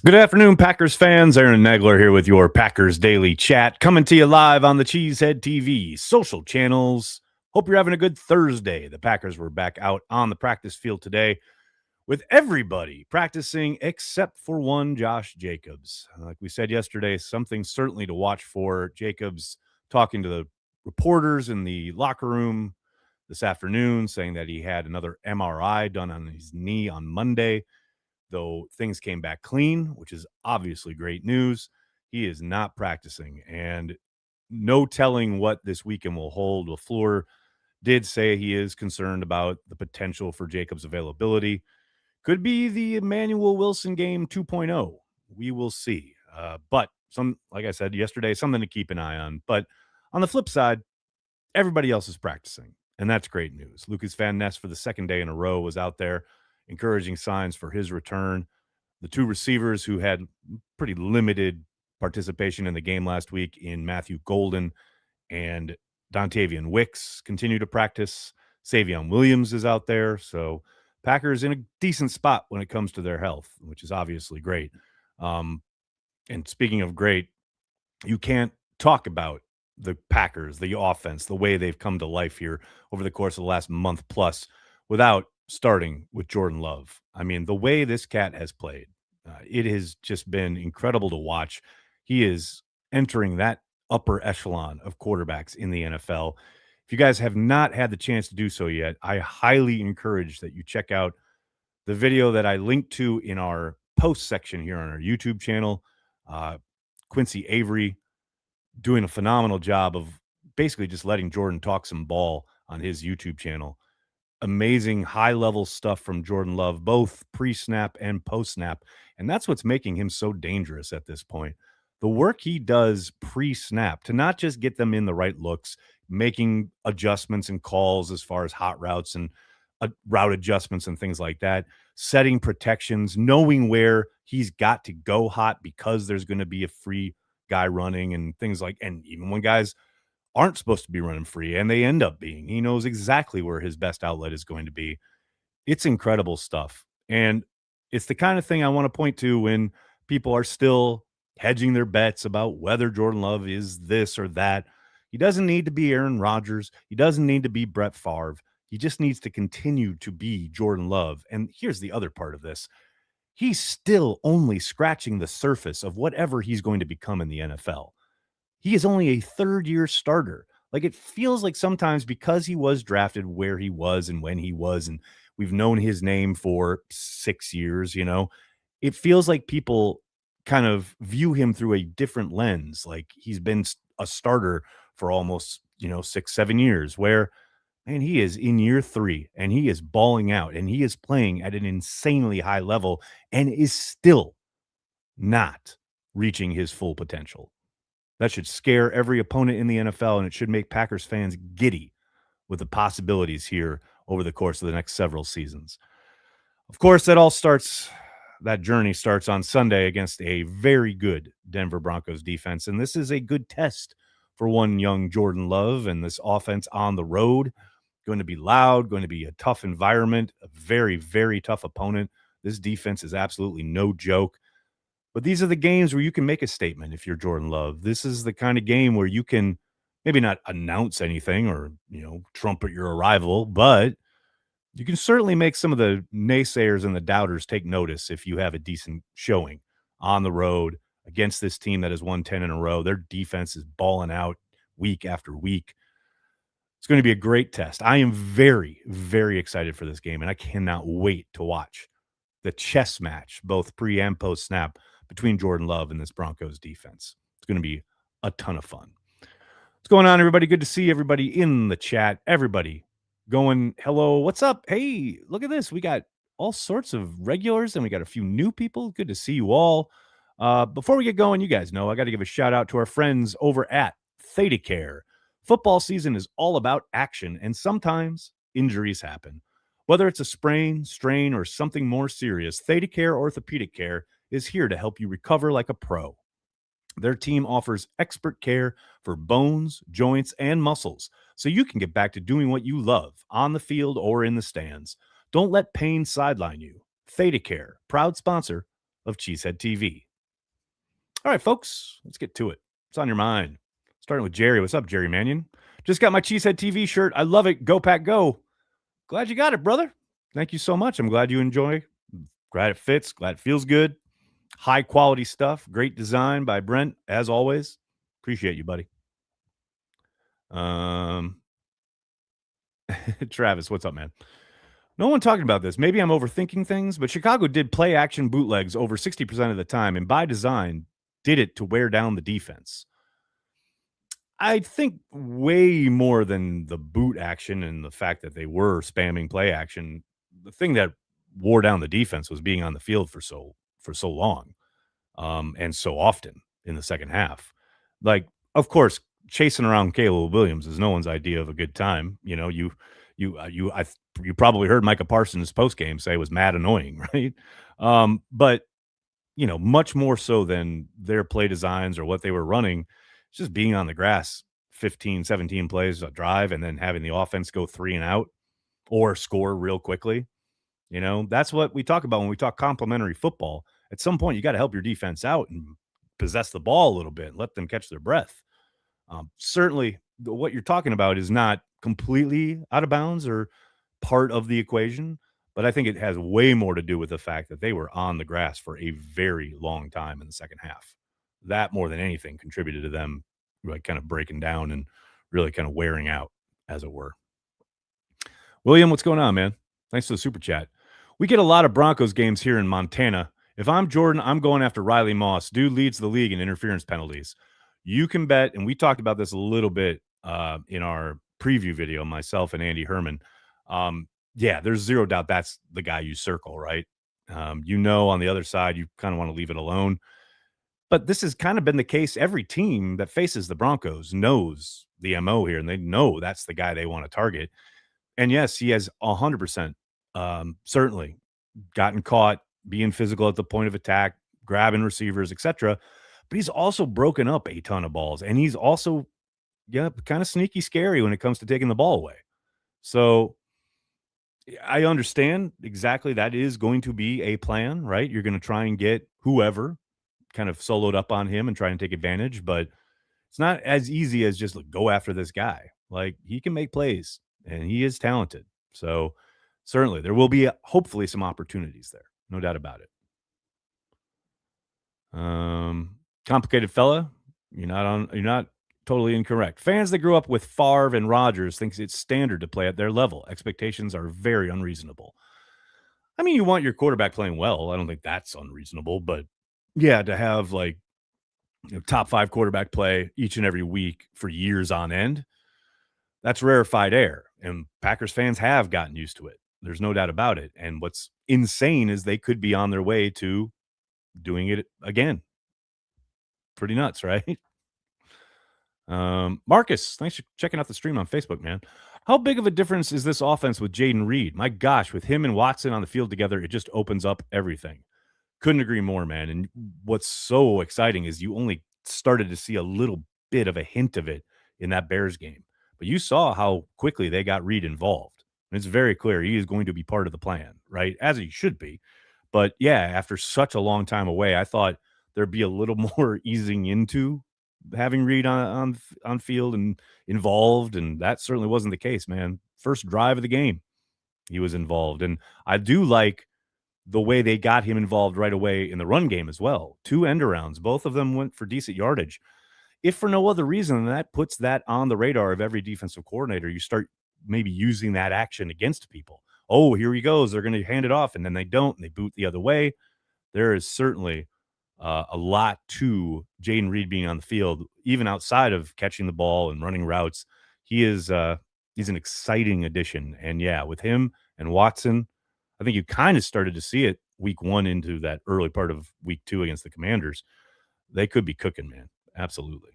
Good afternoon, Packers fans. Aaron Nagler here with your Packers Daily Chat, coming to you live on the Cheesehead TV social channels. Hope you're having a good Thursday. The Packers were back out on the practice field today with everybody practicing except for one, Josh Jacobs. Like we said yesterday, something certainly to watch for. Jacobs talking to the reporters in the locker room this afternoon, saying that he had another MRI done on his knee on Monday. Though things came back clean, which is obviously great news. He is not practicing, and no telling what this weekend will hold. LaFleur did say he is concerned about the potential for Jacobs' availability. Could be the Emmanuel Wilson game 2.0. We will see. But like I said yesterday, something to keep an eye on. But on the flip side, everybody else is practicing, and that's great news. Lucas Van Ness, for the second day in a row, was out there encouraging signs for his return. The two receivers who had pretty limited participation in the game last week in Matthew Golden and Dontavian Wicks continue to practice. Savion Williams is out there. So Packers in a decent spot when it comes to their health, which is obviously great. And speaking of great, you can't talk about the Packers, the offense, the way they've come to life here over the course of the last month plus without starting with Jordan Love. I mean, the way this cat has played, it has just been incredible to watch. He is entering that upper echelon of quarterbacks in the NFL. If you guys have not had the chance to do so yet, I highly encourage that you check out the video that I linked to in our post section here on our YouTube channel. Quincy Avery doing a phenomenal job of basically just letting Jordan talk some ball on his YouTube channel. Amazing high-level stuff from Jordan Love, both pre-snap and post-snap, and that's what's making him so dangerous at this point. The work he does pre-snap to not just get them in the right looks, making adjustments and calls as far as hot routes and route adjustments and things like that, setting protections, knowing where he's got to go hot because there's going to be a free guy running and things like, and even when guys aren't supposed to be running free and they end up being, he knows exactly where his best outlet is going to be. It's incredible stuff. And it's the kind of thing I want to point to when people are still hedging their bets about whether Jordan Love is this or that. He doesn't need to be Aaron Rodgers. He doesn't need to be Brett Favre. He just needs to continue to be Jordan Love. And here's the other part of this. He's still only scratching the surface of whatever he's going to become in the NFL. He is only a third-year starter. Like, it feels like sometimes because he was drafted where he was and when he was, and we've known his name for 6 years, it feels like people kind of view him through a different lens. Like he's been a starter for almost, 6, 7 years, where, man, he is in year 3 and he is balling out and he is playing at an insanely high level and is still not reaching his full potential. That should scare every opponent in the NFL, and it should make Packers fans giddy with the possibilities here over the course of the next several seasons. Of course, that journey starts on Sunday against a very good Denver Broncos defense, and this is a good test for one young Jordan Love and this offense on the road. Going to be loud, going to be a tough environment, a very, very tough opponent. This defense is absolutely no joke. But these are the games where you can make a statement if you're Jordan Love. This is the kind of game where you can maybe not announce anything or, trumpet your arrival, but you can certainly make some of the naysayers and the doubters take notice if you have a decent showing on the road against this team that has won 10 in a row. Their defense is balling out week after week. It's going to be a great test. I am very, very excited for this game, and I cannot wait to watch the chess match, both pre and post snap, between Jordan Love and this Broncos defense. It's going to be a ton of fun. What's going on, everybody? Good to see everybody in the chat. Everybody going, hello, what's up? Hey, look at this. We got all sorts of regulars and we got a few new people. Good to see you all. Before we get going, you guys know I got to give a shout out to our friends over at ThedaCare. Football season is all about action, and sometimes injuries happen. Whether it's a sprain, strain, or something more serious, ThedaCare Orthopedic Care is here to help you recover like a pro. Their team offers expert care for bones, joints, and muscles, so you can get back to doing what you love on the field or in the stands. Don't let pain sideline you. ThedaCare, proud sponsor of Cheesehead TV. All right, folks, let's get to it. What's on your mind? Starting with Jerry. What's up, Jerry Mannion? Just got my Cheesehead TV shirt. I love it. Go, Pack, go. Glad you got it, brother. Thank you so much. I'm glad you enjoy. Glad it fits. Glad it feels good. High quality stuff. Great design by Brent, as always. Appreciate you, buddy. Travis, what's up, man? No one talking about this. Maybe I'm overthinking things, but Chicago did play action bootlegs over 60% of the time, and by design, did it to wear down the defense. I think way more than the boot action and the fact that they were spamming play action. The thing that wore down the defense was being on the field for so long, and so often in the second half. Like, of course, chasing around Caleb Williams is no one's idea of a good time. You know, you probably heard Micah Parsons post game say it was mad annoying, right? But much more so than their play designs or what they were running, just being on the grass 15, 17 plays a drive and then having the offense go 3 and out or score real quickly. That's what we talk about when we talk complementary football. At some point, you got to help your defense out and possess the ball a little bit, let them catch their breath. Certainly, what you're talking about is not completely out of bounds or part of the equation, but I think it has way more to do with the fact that they were on the grass for a very long time in the second half. That more than anything contributed to them like kind of breaking down and really kind of wearing out, as it were. William, what's going on, man? Thanks for the super chat. We get a lot of Broncos games here in Montana. If I'm Jordan, I'm going after Riley Moss. Dude leads the league in interference penalties. You can bet, and we talked about this a little bit in our preview video, myself and Andy Herman. Yeah, there's zero doubt that's the guy you circle, right? On the other side, you kind of want to leave it alone. But this has kind of been the case. Every team that faces the Broncos knows the MO here, and they know that's the guy they want to target. And yes, he has 100% certainly gotten caught being physical at the point of attack, grabbing receivers, etc. But he's also broken up a ton of balls, and he's also kind of sneaky scary when it comes to taking the ball away. So I understand exactly that is going to be a plan, right? You're going to try and get whoever kind of soloed up on him and try and take advantage, but it's not as easy as just go after this guy. Like, he can make plays and he is talented. So certainly there will be hopefully some opportunities there. No doubt about it. Complicated fella. You're not totally incorrect. Fans that grew up with Favre and Rodgers thinks it's standard to play at their level. Expectations are very unreasonable. I mean, you want your quarterback playing well. I don't think that's unreasonable, but yeah, to have top 5 quarterback play each and every week for years on end, that's rarefied air. And Packers fans have gotten used to it. There's no doubt about it. And what's insane is they could be on their way to doing it again. Pretty nuts, right? Marcus, thanks for checking out the stream on Facebook, man. How big of a difference is this offense with Jaden Reed? My gosh, with him and Watson on the field together, it just opens up everything. Couldn't agree more, man. And what's so exciting is you only started to see a little bit of a hint of it in that Bears game. But you saw how quickly they got Reed involved. And it's very clear he is going to be part of the plan, right? As he should be. But yeah, after such a long time away, I thought there'd be a little more easing into having Reed on field and involved, and that certainly wasn't the case, man. First drive of the game, he was involved. And I do like the way they got him involved right away in the run game as well. 2 end arounds, both of them went for decent yardage. If for no other reason, that puts that on the radar of every defensive coordinator. You start maybe using that action against people. Oh, here he goes. They're going to hand it off, and then they don't, and they boot the other way. There is certainly a lot to Jaden Reed being on the field, even outside of catching the ball and running routes. He's an exciting addition. And yeah, with him and Watson, I think you kind of started to see it week 1 into that early part of week 2 against the Commanders. They could be cooking, man. Absolutely.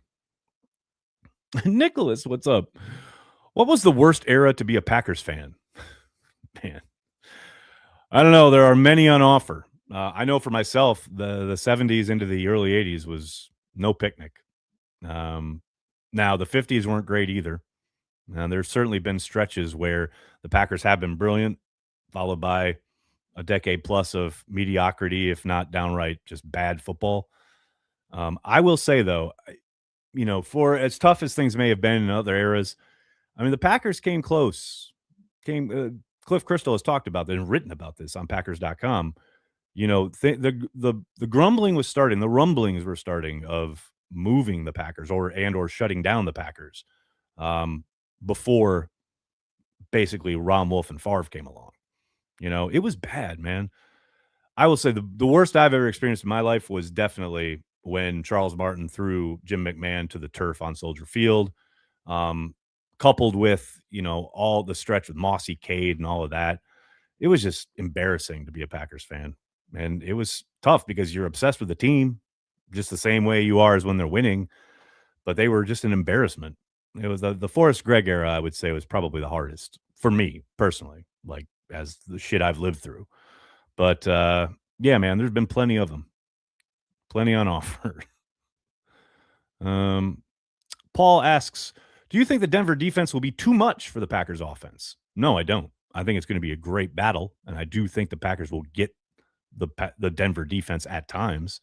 Nicholas, what's up? What was the worst era to be a Packers fan? Man, I don't know. There are many on offer. I know for myself, the 70s into the early 80s was no picnic. Now, the 50s weren't great either. There's certainly been stretches where the Packers have been brilliant, followed by a decade plus of mediocrity, if not downright just bad football. I will say though, for as tough as things may have been in other eras, I mean, the Packers came close. Cliff Crystal has talked about that and written about this on Packers.com. The grumbling was starting, the rumblings were starting of moving the Packers or shutting down the Packers before basically Ron Wolf and Favre came along. It was bad, man. I will say the worst I've ever experienced in my life was definitely when Charles Martin threw Jim McMahon to the turf on Soldier Field, coupled with, all the stretch with Mossy Cade and all of that. It was just embarrassing to be a Packers fan. And it was tough because you're obsessed with the team just the same way you are as when they're winning, but they were just an embarrassment. It was the Forrest Gregg era, I would say, was probably the hardest for me personally, like as the shit I've lived through. But yeah, man, there's been plenty of them, plenty on offer. Paul asks, do you think the Denver defense will be too much for the Packers offense? No, I don't. I think it's going to be a great battle, and I do think the Packers will get the Denver defense at times.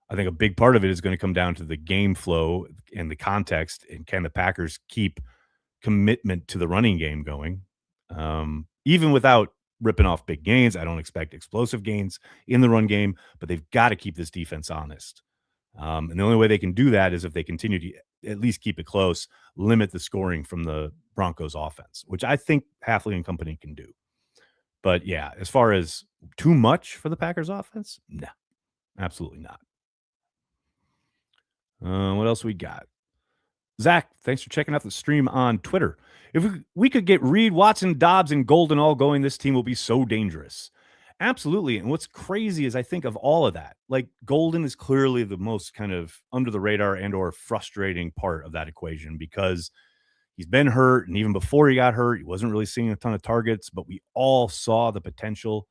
I think a big part of it is going to come down to the game flow and the context, and can the Packers keep commitment to the running game going? Even without ripping off big gains, I don't expect explosive gains in the run game, but they've got to keep this defense honest. And the only way they can do that is if they continue to at least keep it close, limit the scoring from the Broncos offense, which I think Halfley and company can do. But yeah, as far as too much for the Packers offense, no, absolutely not. What else we got? Zach, thanks for checking out the stream on Twitter. If we could get Reed, Watson, Dobbs, and Golden all going, this team will be so dangerous. Absolutely. And what's crazy is I think of all of that, like Golden is clearly the most kind of under the radar and or frustrating part of that equation because he's been hurt. And even before he got hurt, he wasn't really seeing a ton of targets, but we all saw the potential,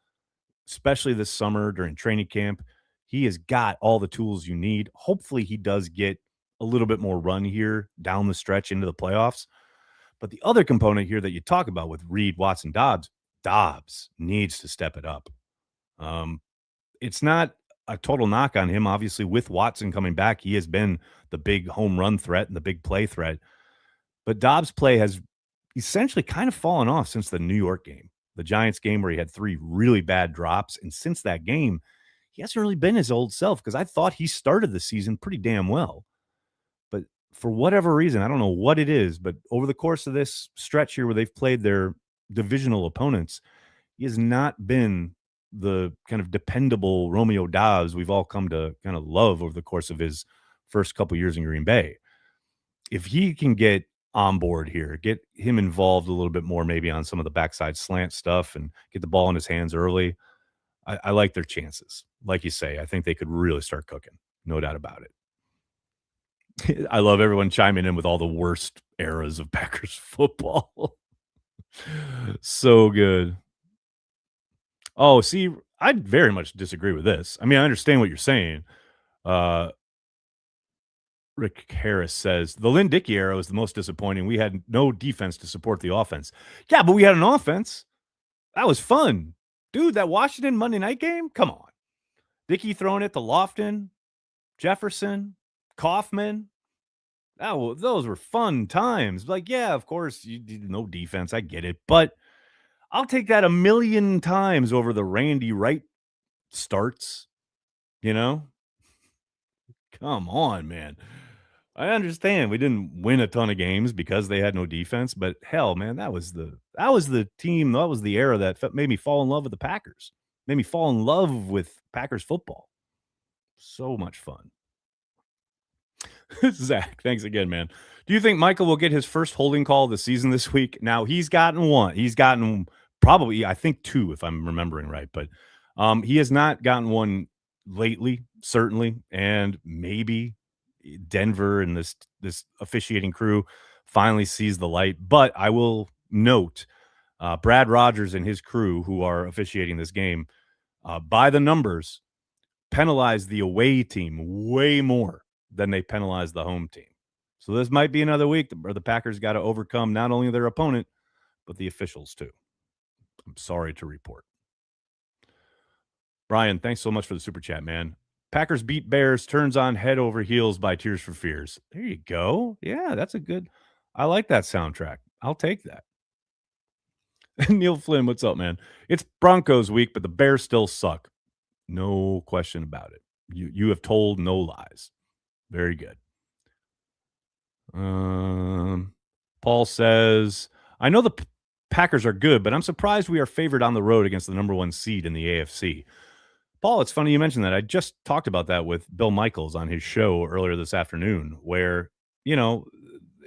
especially this summer during training camp. He has got all the tools you need. Hopefully he does get a little bit more run here down the stretch into the playoffs. But the other component here that you talk about with Reed, Watson, Dobbs needs to step it up. It's not a total knock on him. Obviously, with Watson coming back, he has been the big home run threat and the big play threat. But Dobbs' play has essentially kind of fallen off since the New York game, the Giants game where he had 3 really bad drops. And since that game, he hasn't really been his old self because I thought he started the season pretty damn well. But for whatever reason, I don't know what it is, but over the course of this stretch here where they've played their divisional opponents, he has not been the kind of dependable Romeo Dobbs we've all come to kind of love over the course of his first couple years in Green Bay. If he can get on board here, get him involved a little bit more, maybe on some of the backside slant stuff and get the ball in his hands early, I like their chances. Like you say, I think they could really start cooking. No doubt about it. I love everyone chiming in with all the worst eras of Packers football. So good. Oh, see, I very much disagree with this. I mean, I understand what you're saying. Rick Harris says the Lynn Dickey era was the most disappointing. We had no defense to support the offense. Yeah, but we had an offense. That was fun. Dude, that Washington Monday night game? Come on. Dickey throwing it to Lofton, Jefferson, Kaufman. Those were fun times. Like, yeah, of course, you did no defense. I get it. But I'll take that a million times over the Randy Wright starts. Come on, man. I understand we didn't win a ton of games because they had no defense, but hell, man, that was the team, that was the era that made me fall in love with the Packers. Made me fall in love with Packers football. So much fun. Zach, thanks again, man. Do you think Michael will get his first holding call of the season this week? Now, he's gotten one. He's gotten probably, I think, 2, if I'm remembering right, but he has not gotten one lately, certainly, and maybe Denver and this officiating crew finally sees the light. But I will note Brad Rogers and his crew who are officiating this game by the numbers penalize the away team way more than they penalize the home team. So this might be another week where the Packers got to overcome not only their opponent, but the officials too. I'm sorry to report. Brian, thanks so much for the super chat, man. Packers beat Bears, turns on head over heels by Tears for Fears. There you go. Yeah, that's a good. I like that soundtrack. I'll take that. Neil Flynn, what's up, man? It's Broncos week, but the Bears still suck. No question about it. You have told no lies. Very good. Um, Paul says, I know the Packers are good, but I'm surprised we are favored on the road against the number one seed in the AFC. Paul, it's funny you mentioned that. I just talked about that with Bill Michaels on his show earlier this afternoon, where, you know,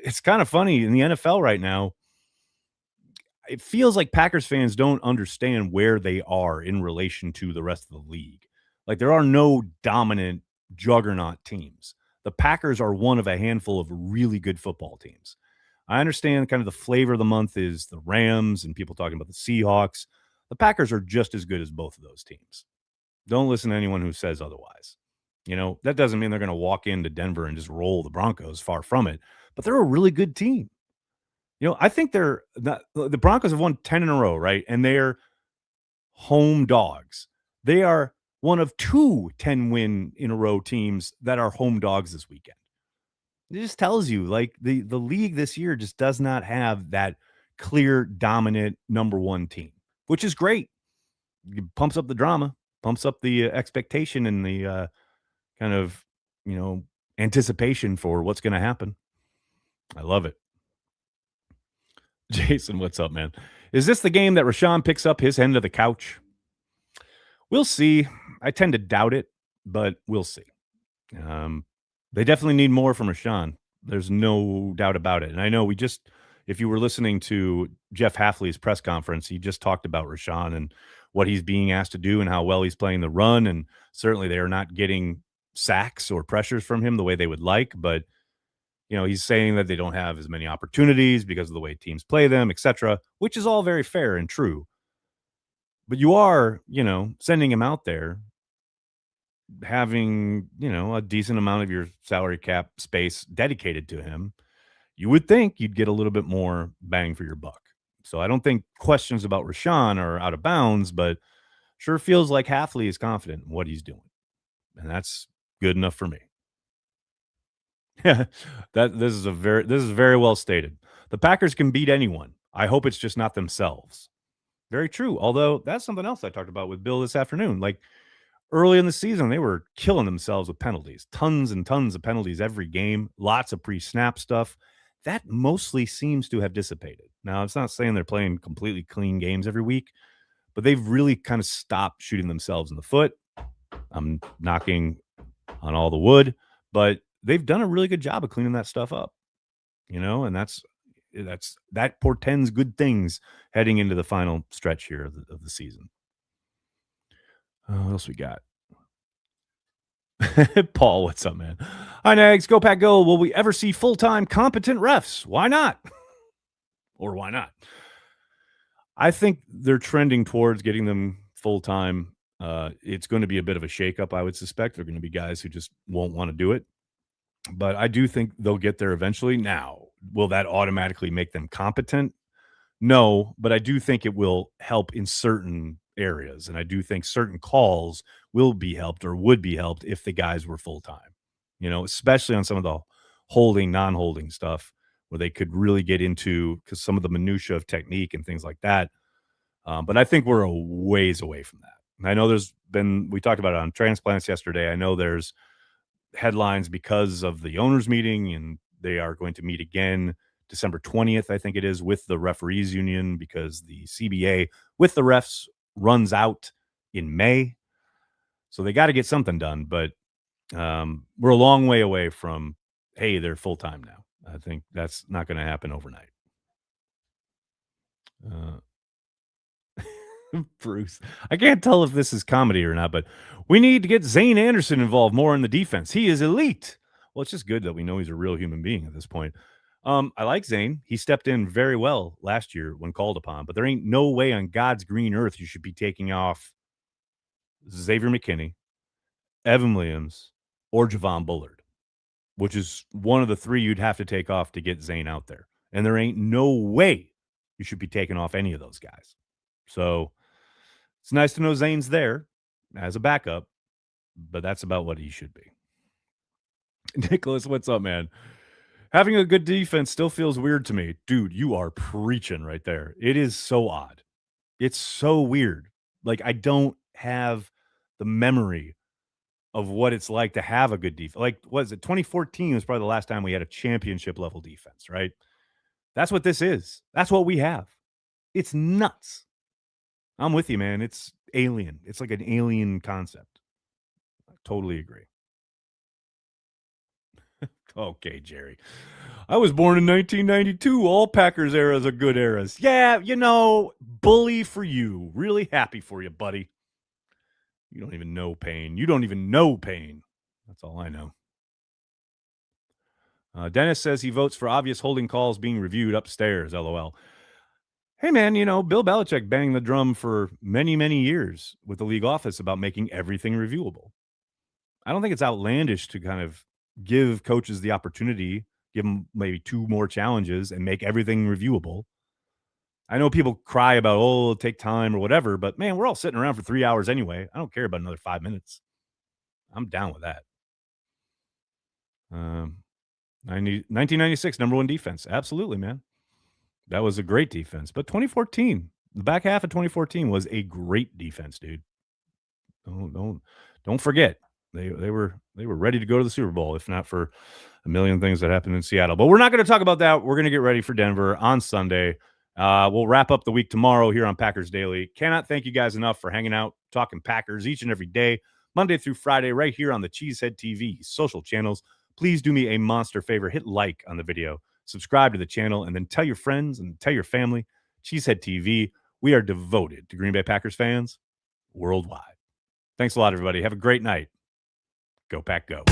it's kind of funny in the NFL right now. It feels like Packers fans don't understand where they are in relation to the rest of the league. Like there are no dominant juggernaut teams. The Packers are one of a handful of really good football teams. I understand kind of the flavor of the month is the Rams and people talking about the Seahawks. The Packers are just as good as both of those teams. Don't listen to anyone who says otherwise. You know, that doesn't mean they're going to walk into Denver and just roll the Broncos, far from it, but they're a really good team. You know, I think they're not, the Broncos have won 10 in a row, right? And they're home dogs. They are one of 2 10-win in a row teams that are home dogs this weekend. It just tells you like the league this year just does not have that clear dominant number 1 team, which is great. It pumps up the drama, pumps up the expectation and the kind of, you know, anticipation for what's going to happen. I love it. Jason, what's up, man? Is this the game that Rashawn picks up his end of the couch? We'll see. I tend to doubt it, but we'll see. They definitely need more from Rashawn. There's no doubt about it. And I know if you were listening to Jeff Hafley's press conference, he just talked about Rashawn and what he's being asked to do and how well he's playing the run. And certainly they are not getting sacks or pressures from him the way they would like. But, you know, he's saying that they don't have as many opportunities because of the way teams play them, etc., which is all very fair and true. But you are, you know, sending him out there having, you know, a decent amount of your salary cap space dedicated to him. You would think you'd get a little bit more bang for your buck. So I don't think questions about Rashawn are out of bounds, but sure feels like Hafley is confident in what he's doing. And that's good enough for me. Yeah, this is very well stated. The Packers can beat anyone. I hope it's just not themselves. Very true. Although that's something else I talked about with Bill this afternoon. Like early in the season, they were killing themselves with penalties, tons and tons of penalties every game, lots of pre-snap stuff. That mostly seems to have dissipated. Now, it's not saying they're playing completely clean games every week, but they've really kind of stopped shooting themselves in the foot. I'm knocking on all the wood, but they've done a really good job of cleaning that stuff up, you know, and that portends good things heading into the final stretch here of the season. What else we got? Paul, what's up, man? Hi, Nags. Go Pack Go. Will we ever see full-time competent refs? Why not? Or why not? I think they're trending towards getting them full-time. It's going to be a bit of a shakeup, I would suspect. There are going to be guys who just won't want to do it. But I do think they'll get there eventually. Now, will that automatically make them competent? No, but I do think it will help in certain areas, and I do think certain calls will be helped or would be helped if the guys were full time. You know, especially on some of the holding, non-holding stuff where they could really get into because some of the minutia of technique and things like that. But I think we're a ways away from that. And I know we talked about it on transplants yesterday. I know there's headlines because of the owners meeting, and they are going to meet again December 20th, I think it is, with the referees union because the CBA with the refs runs out in May. So they got to get something done, but we're a long way away from, hey, they're full time now. I think that's not going to happen overnight. Uh, Bruce, I can't tell if this is comedy or not, but we need to get Zane Anderson involved more in the defense. He is elite. Well, it's just good that we know he's a real human being at this point. I like Zane. He stepped in very well last year when called upon, but there ain't no way on God's green earth you should be taking off Xavier McKinney, Evan Williams, or Javon Bullard, which is one of the 3 you'd have to take off to get Zane out there. And there ain't no way you should be taking off any of those guys. So it's nice to know Zane's there. as a backup, but that's about what he should be. Nicholas, what's up, man? Having a good defense still feels weird to me. Dude, you are preaching right there. It is so odd. It's so weird. Like, I don't have the memory of what it's like to have a good defense. Like, was it 2014 was probably the last time we had a championship level defense, right? That's what this is. That's what we have. It's nuts. I'm with you, man. It's alien. It's like an alien concept. I totally agree. Okay, Jerry. I was born in 1992. All Packers eras are good eras. Yeah, bully for you. Really happy for you, buddy. You don't even know pain. You don't even know pain. That's all I know. Dennis says he votes for obvious holding calls being reviewed upstairs. LOL. Hey, man, Bill Belichick banged the drum for many, many years with the league office about making everything reviewable. I don't think it's outlandish to kind of give coaches the opportunity, give them maybe 2 more challenges and make everything reviewable. I know people cry about, it'll take time or whatever, but man, we're all sitting around for 3 hours anyway. I don't care about another 5 minutes. I'm down with that. 1996, number 1 defense. Absolutely, man. That was a great defense. But 2014, the back half of 2014 was a great defense, dude. Don't forget. They were ready to go to the Super Bowl, if not for a million things that happened in Seattle. But we're not going to talk about that. We're going to get ready for Denver on Sunday. We'll wrap up the week tomorrow here on Packers Daily. Cannot thank you guys enough for hanging out, talking Packers each and every day, Monday through Friday, right here on the Cheesehead TV social channels. Please do me a monster favor. Hit like on the video, subscribe to the channel, and then tell your friends and tell your family. Cheesehead TV. We are devoted to Green Bay Packers fans worldwide. Thanks a lot, everybody. Have a great night. Go Pack Go.